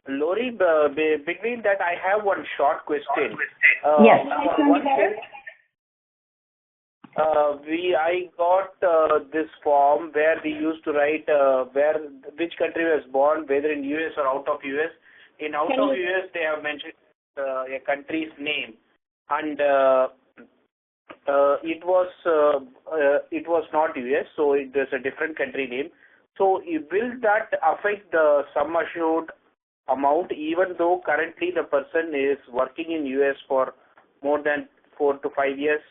Lori, between that, I have one short question. Yes. I got this form where we used to write which country was born, whether in US or out of US. In out of US, they have mentioned a country's name, and it was not US, so there's a different country name. So will that affect the sum assured amount, even though currently the person is working in US for more than 4 to 5 years?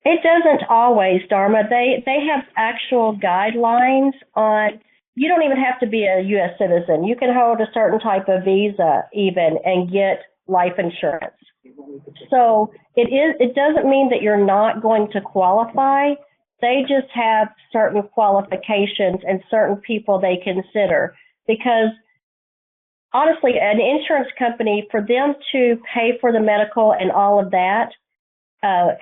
It doesn't always, Dharma. They have actual guidelines on, you don't even have to be a U.S. citizen. You can hold a certain type of visa even and get life insurance. So it doesn't mean that you're not going to qualify. They just have certain qualifications and certain people they consider. Because honestly, an insurance company, for them to pay for the medical and all of that,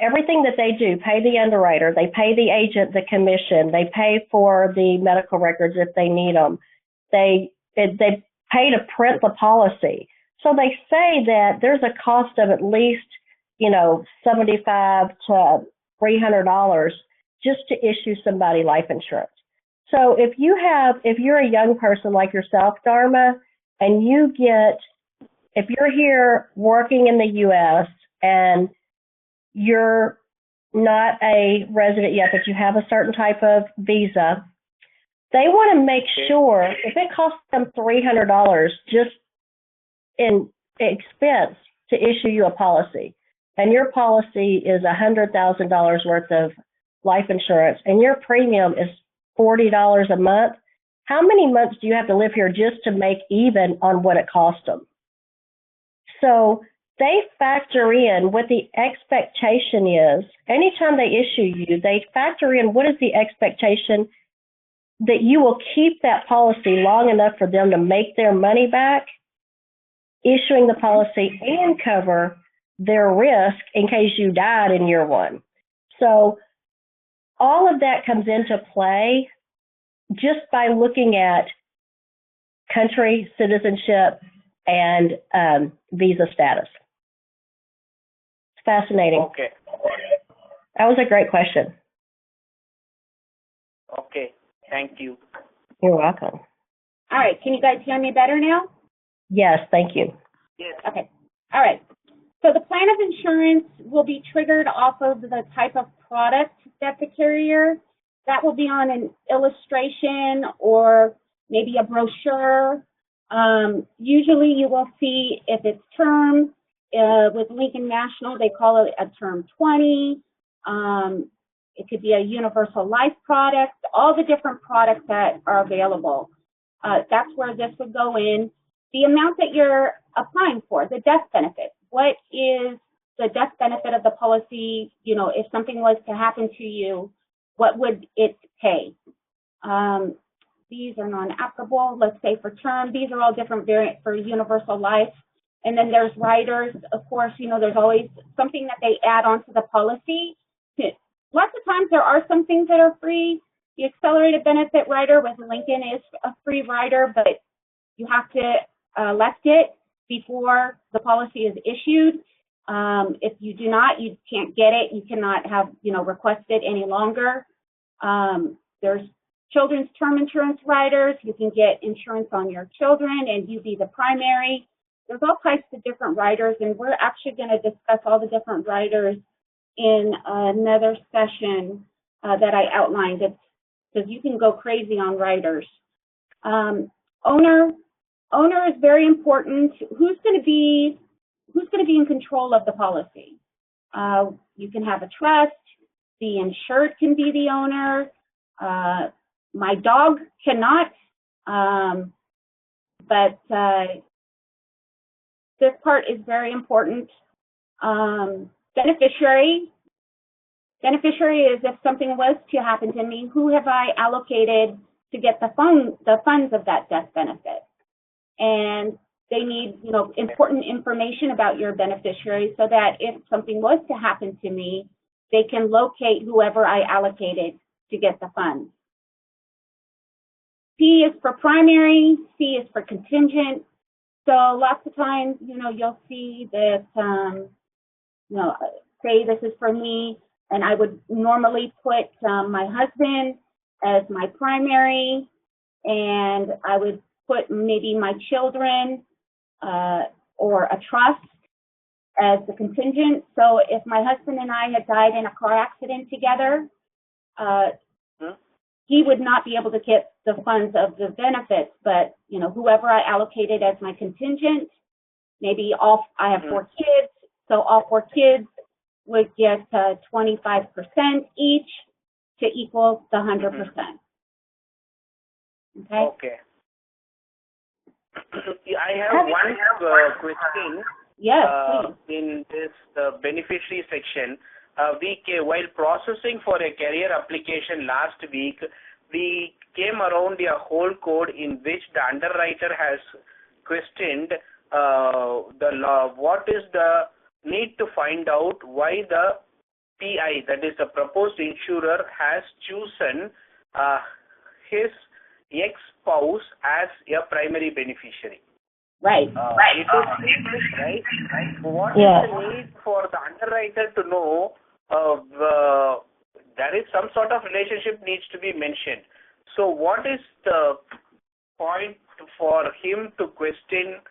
everything that they do, pay the underwriter, they pay the agent the commission, they pay for the medical records if they need them, they pay to print the policy. So they say that there's a cost of at least, $75 to $300 just to issue somebody life insurance. So if you're a young person like yourself, Dharma, and if you're here working in the U.S. and you're not a resident yet, but you have a certain type of visa, they want to make sure if it costs them $300 just in expense to issue you a policy, and your policy is $100,000 worth of life insurance, and your premium is $40 a month, how many months do you have to live here just to make even on what it cost them? So they factor in what the expectation is. Anytime they issue you, they factor in what is the expectation that you will keep that policy long enough for them to make their money back, issuing the policy and cover their risk in case you died in year one. So all of that comes into play just by looking at country, citizenship, and visa status. Fascinating. Okay. That was a great question. Okay. Thank you. You're welcome. All right. Can you guys hear me better now? Yes, thank you. Yes. Okay. All right. So the plan of insurance will be triggered off of the type of product that the carrier, that will be on an illustration or maybe a brochure. Usually you will see if it's term. With Lincoln National, they call it a term 20. It could be a universal life product, all the different products that are available. That's where this would go in. The amount that you're applying for, the death benefit. What is the death benefit of the policy? If something was to happen to you, what would it pay? These are non-applicable, let's say for term. These are all different variants for universal life. And then there's riders, of course, there's always something that they add onto the policy. Lots of times there are some things that are free. The accelerated benefit rider with Lincoln is a free rider, but you have to elect it before the policy is issued. If you do not, you can't get it. You cannot have, request it any longer. There's children's term insurance riders. You can get insurance on your children and you be the primary. There's all types of different riders, and we're actually going to discuss all the different riders in another session that I outlined. Because you can go crazy on riders. Owner is very important. Who's going to be in control of the policy? You can have a trust. The insured can be the owner. My dog cannot, but this part is very important. Beneficiary is if something was to happen to me, who have I allocated to get the funds of that death benefit? And they need, important information about your beneficiary so that if something was to happen to me, they can locate whoever I allocated to get the funds. P is for primary, C is for contingent. So lots of times, you'll see that, say this is for me, and I would normally put my husband as my primary, and I would put maybe my children or a trust as the contingent. So if my husband and I had died in a car accident together, he would not be able to get the funds of the benefits, but whoever I allocated as my contingent, maybe I have 4 kids, so all 4 kids would get 25% each to equal the 100%. Okay. Okay. I have one question. Yes. In this beneficiary section, while processing for a career application last week, we came around a whole code in which the underwriter has questioned the law. What is the need to find out why the PI, that is the proposed insurer, has chosen his ex-spouse as a primary beneficiary? Right. It is right. What is the need for the underwriter to know there is some sort of relationship needs to be mentioned? So what is the point for him to question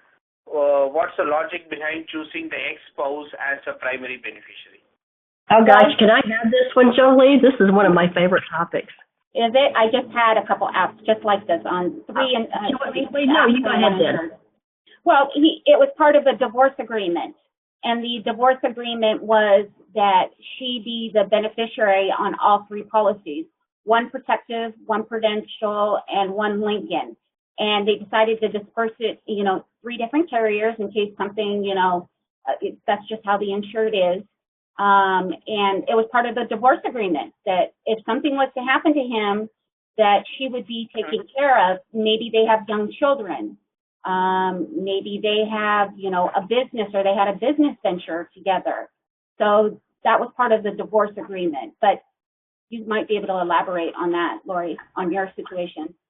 what's the logic behind choosing the ex-spouse as a primary beneficiary? Oh gosh, can I have this one, Jolie? This is one of my favorite topics. Is it? I just had a couple apps just like this on 3 and no, you go ahead then. Well, it was part of the divorce agreement, and the divorce agreement was that she be the beneficiary on all 3 policies, 1 Protective, 1 Prudential, and 1 Lincoln. And they decided to disperse it, 3 different carriers in case something, that's just how the insured is. And it was part of the divorce agreement that if something was to happen to him, that she would be taken care of. Maybe they have young children. Maybe they have, a business, or they had a business venture together. So that was part of the divorce agreement. But you might be able to elaborate on that, Lori, on your situation.